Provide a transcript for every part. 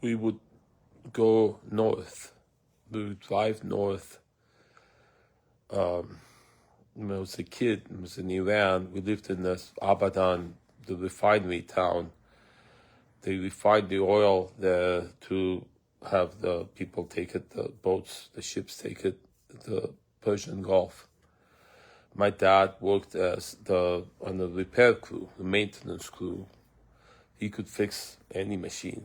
we would go north. We would drive north. When I was a kid, I was in Iran. We lived in this Abadan, the refinery town. They refined the oil there to have the people take it, the boats, the ships take it, the Persian Gulf. My dad worked as on the repair crew, the maintenance crew. He could fix any machine.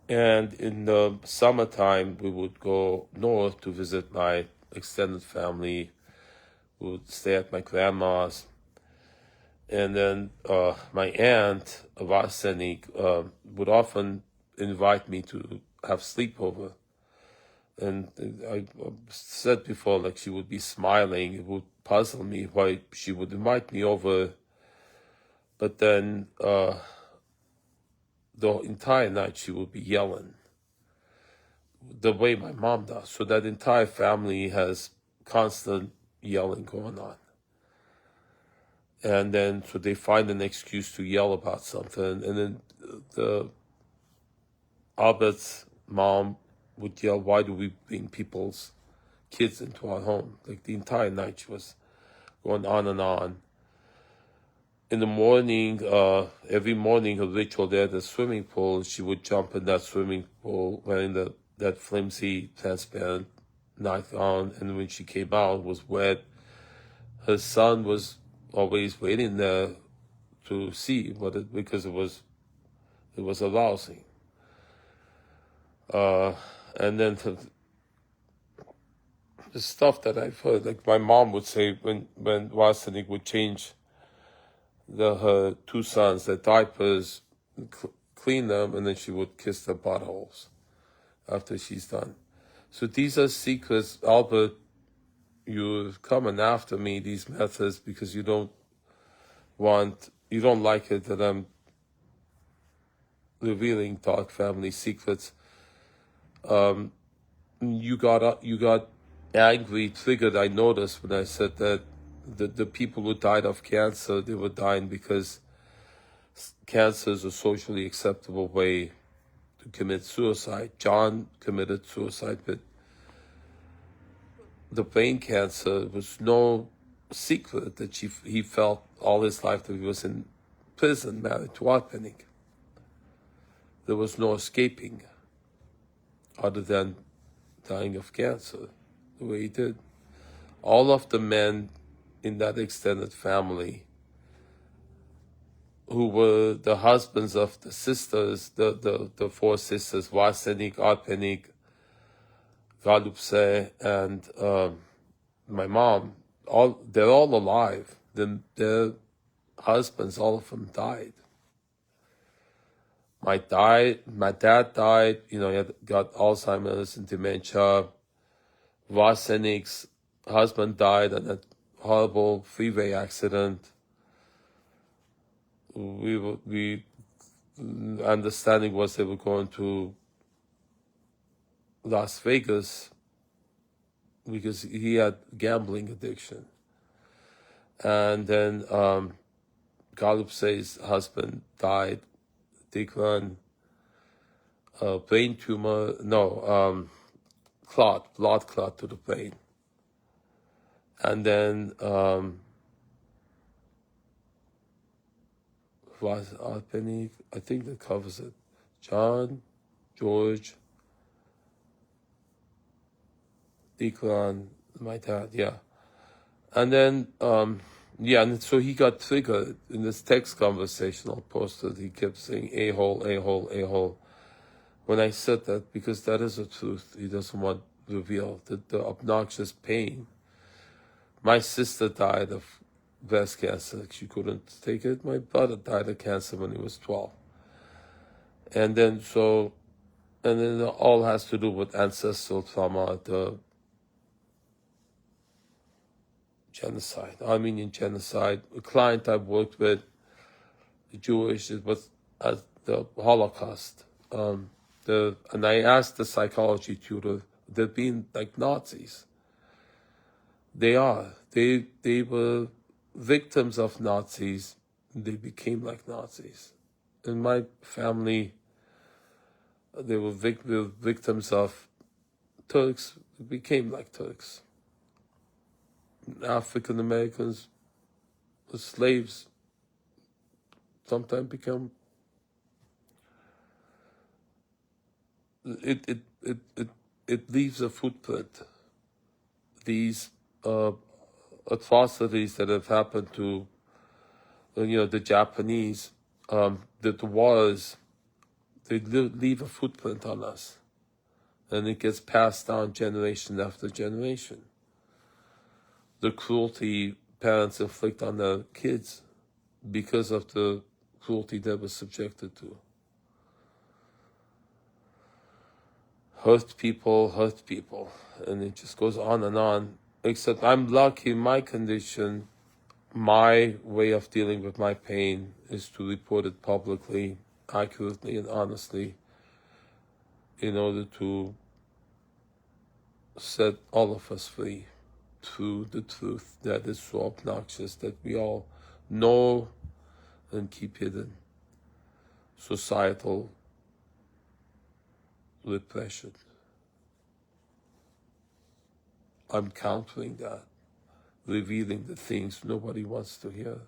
And in the summertime, we would go north to visit my extended family. We would stay at my grandma's. And then my aunt, Vasenik, would often invite me to have sleepover. And I said before, like, she would be smiling. It would puzzle me why she would invite me over. But then the entire night she would be yelling the way my mom does. So that entire family has constant yelling going on. And then so they find an excuse to yell about something. And then the Albert's mom would yell, why do we bring people's kids into our home? Like the entire night she was going on and on. In the morning, every morning, her ritual there at the swimming pool, she would jump in that swimming pool wearing that flimsy, transparent nightgown. And when she came out, it was wet. Her son was always waiting there to see because it was arousing. And then the stuff that I've heard, like my mom would say when Vasenik would change her two sons, their diapers, clean them, and then she would kiss their buttholes after she's done. So these are secrets, Albert. You're coming after me, these methods, because you don't like it that I'm revealing dark family secrets. You got angry, triggered. I noticed when I said that the people who died of cancer, they were dying because cancer is a socially acceptable way to commit suicide. John committed suicide, but the brain cancer was no secret that he felt all his life that he was in prison, married to Arpenik. There was no escaping other than dying of cancer the way he did. All of the men in that extended family who were the husbands of the sisters, the four sisters, Vasenik, Arpenik, Galupse, and my mom, they're all alive. Their husbands, all of them died. My dad died, he got Alzheimer's and dementia. Vasenik's husband died in a horrible freeway accident. We understanding was they were going to Las Vegas because he had gambling addiction. And then Galupse's husband died, Dikran, brain tumor, blood clot to the brain. And then was Arpenik, I think that covers it. John, George, Dikran, my dad, yeah. And then, and so he got triggered in this text conversation I posted. He kept saying, a-hole, a-hole, a-hole. When I said that, because that is the truth, he doesn't want revealed, the obnoxious pain. My sister died of breast cancer. She couldn't take it. My brother died of cancer when he was 12. And then it all has to do with ancestral trauma, the genocide, Armenian genocide. A client I worked with, Jewish, it was the Holocaust. And I asked the psychology tutor, they're being like Nazis. They are. They were victims of Nazis, they became like Nazis. In my family, they were victims of Turks, became like Turks. African Americans, the slaves, sometimes become. It leaves a footprint. These atrocities that have happened to the Japanese, the wars, they leave a footprint on us, and it gets passed down generation after generation. The cruelty parents inflict on their kids because of the cruelty they were subjected to. Hurt people, and it just goes on and on. Except I'm lucky in my condition, my way of dealing with my pain is to report it publicly, accurately, and honestly in order to set all of us free through the truth that is so obnoxious that we all know and keep hidden. Societal repression. I'm countering that, revealing the things nobody wants to hear.